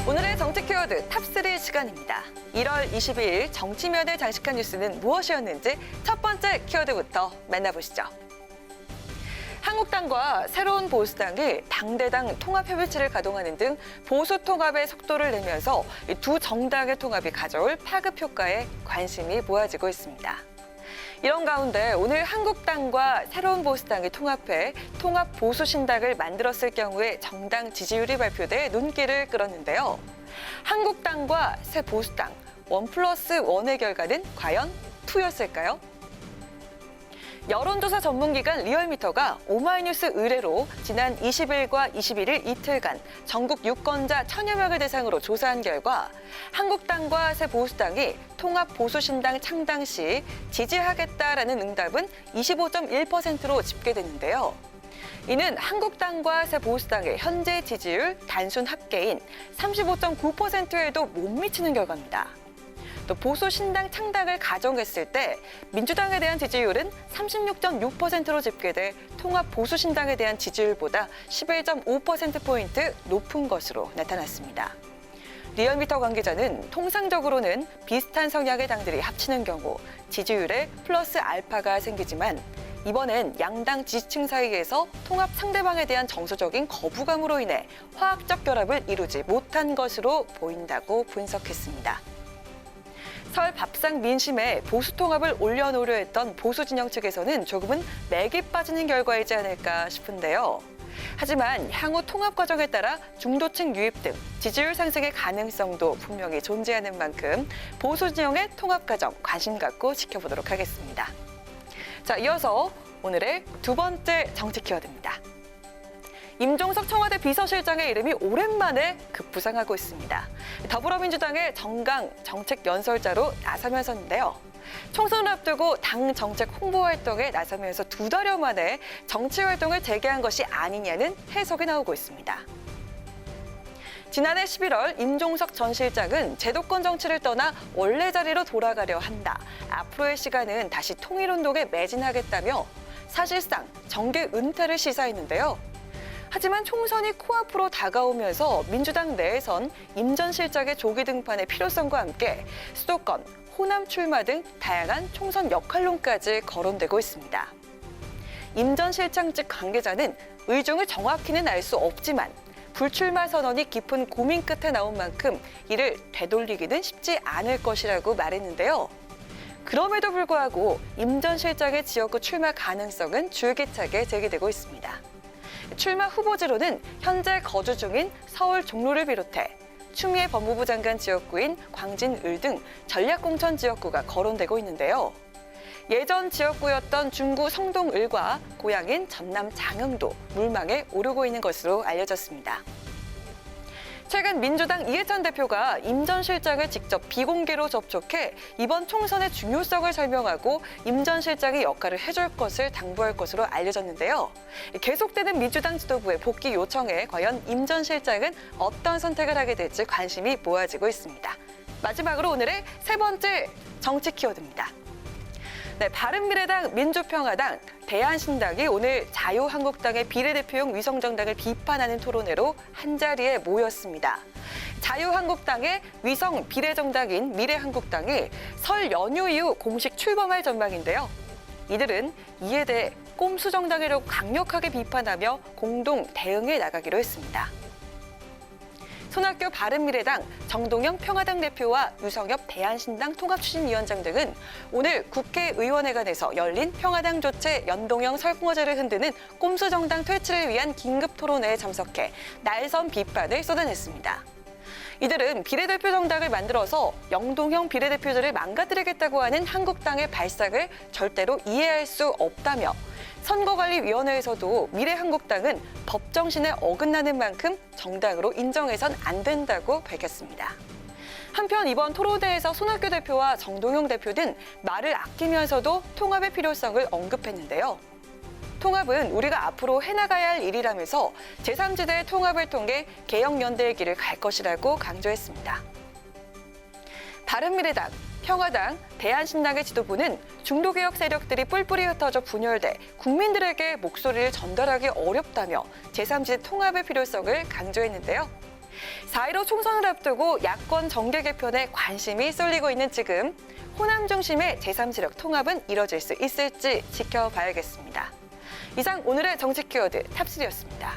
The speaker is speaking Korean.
오늘의 정치 키워드 탑3 시간입니다. 1월 22일 정치면을 장식한 뉴스는 무엇이었는지 첫 번째 키워드부터 만나보시죠. 한국당과 새로운 보수당이 당대당 통합협의체를 가동하는 등 보수 통합의 속도를 내면서 두 정당의 통합이 가져올 파급 효과에 관심이 모아지고 있습니다. 이런 가운데 오늘 한국당과 새로운 보수당이 통합해 통합보수신당을 만들었을 경우에 정당 지지율이 발표돼 눈길을 끌었는데요. 한국당과 새 보수당 1+1의 결과는 과연 2였을까요? 여론조사 전문기관 리얼미터가 오마이뉴스 의뢰로 지난 20일과 21일 이틀간 전국 유권자 1000여 명을 대상으로 조사한 결과 한국당과 새 보수당이 통합보수신당 창당 시 지지하겠다라는 응답은 25.1%로 집계됐는데요. 이는 한국당과 새 보수당의 현재 지지율 단순 합계인 35.9%에도 못 미치는 결과입니다. 또 보수신당 창당을 가정했을 때 민주당에 대한 지지율은 36.6%로 집계돼 통합보수신당에 대한 지지율보다 11.5%포인트 높은 것으로 나타났습니다. 리얼미터 관계자는 통상적으로는 비슷한 성향의 당들이 합치는 경우 지지율에 플러스 알파가 생기지만 이번엔 양당 지지층 사이에서 통합 상대방에 대한 정서적인 거부감으로 인해 화학적 결합을 이루지 못한 것으로 보인다고 분석했습니다. 설 밥상 민심에 보수 통합을 올려놓으려 했던 보수 진영 측에서는 조금은 맥이 빠지는 결과이지 않을까 싶은데요. 하지만 향후 통합 과정에 따라 중도층 유입 등 지지율 상승의 가능성도 분명히 존재하는 만큼 보수 진영의 통합 과정 관심 갖고 지켜보도록 하겠습니다. 자, 이어서 오늘의 두 번째 정치 키워드입니다. 임종석 청와대 비서실장의 이름이 오랜만에 급부상하고 있습니다. 더불어민주당의 정강 정책연설자로 나서면서인데요. 총선을 앞두고 당 정책 홍보 활동에 나서면서 2달여 만에 정치 활동을 재개한 것이 아니냐는 해석이 나오고 있습니다. 지난해 11월 임종석 전 실장은 제도권 정치를 떠나 원래 자리로 돌아가려 한다. 앞으로의 시간은 다시 통일운동에 매진하겠다며 사실상 정계 은퇴를 시사했는데요. 하지만 총선이 코앞으로 다가오면서 민주당 내에선 임 전 실장의 조기 등판의 필요성과 함께 수도권, 호남 출마 등 다양한 총선 역할론까지 거론되고 있습니다. 임 전 실장 측 관계자는 의중을 정확히는 알 수 없지만 불출마 선언이 깊은 고민 끝에 나온 만큼 이를 되돌리기는 쉽지 않을 것이라고 말했는데요. 그럼에도 불구하고 임 전 실장의 지역구 출마 가능성은 줄기차게 제기되고 있습니다. 출마 후보지로는 현재 거주 중인 서울 종로를 비롯해 추미애 법무부 장관 지역구인 광진을 등 전략공천 지역구가 거론되고 있는데요. 예전 지역구였던 중구 성동을과 고향인 전남 장흥도 물망에 오르고 있는 것으로 알려졌습니다. 최근 민주당 이해찬 대표가 임 전 실장을 직접 비공개로 접촉해 이번 총선의 중요성을 설명하고 임 전 실장의 역할을 해줄 것을 당부할 것으로 알려졌는데요. 계속되는 민주당 지도부의 복귀 요청에 과연 임 전 실장은 어떤 선택을 하게 될지 관심이 모아지고 있습니다. 마지막으로 오늘의 세 번째 정치 키워드입니다. 네, 바른미래당, 민주평화당, 대한신당이 오늘 자유한국당의 비례대표용 위성정당을 비판하는 토론회로 한자리에 모였습니다. 자유한국당의 위성 비례정당인 미래한국당이 설 연휴 이후 공식 출범할 전망인데요. 이들은 이에 대해 꼼수정당이라고 강력하게 비판하며 공동 대응해 나가기로 했습니다. 손학규 바른미래당, 정동영 평화당 대표와 유성엽 대한신당 통합추진위원장 등은 오늘 국회의원회관에서 열린 평화당 조체 연동형 설국어제를 흔드는 꼼수정당 퇴치를 위한 긴급 토론회에 참석해 날선 비판을 쏟아냈습니다. 이들은 비례대표 정당을 만들어서 영동형 비례대표제를 망가뜨리겠다고 하는 한국당의 발상을 절대로 이해할 수 없다며 선거관리위원회에서도 미래한국당은 법 정신에 어긋나는 만큼 정당으로 인정해선 안 된다고 밝혔습니다. 한편 이번 토론회에서 손학규 대표와 정동영 대표 등 말을 아끼면서도 통합의 필요성을 언급했는데요. 통합은 우리가 앞으로 해나가야 할 일이라면서 제3지대의 통합을 통해 개혁연대의 길을 갈 것이라고 강조했습니다. 바른미래당, 평화당, 대한신당의 지도부는 중도개혁 세력들이 뿔뿔이 흩어져 분열돼 국민들에게 목소리를 전달하기 어렵다며 제3지대 통합의 필요성을 강조했는데요. 4.15 총선을 앞두고 야권 정계 개편에 관심이 쏠리고 있는 지금 호남 중심의 제3세력 통합은 이뤄질 수 있을지 지켜봐야겠습니다. 이상 오늘의 정치 키워드 탑3였습니다.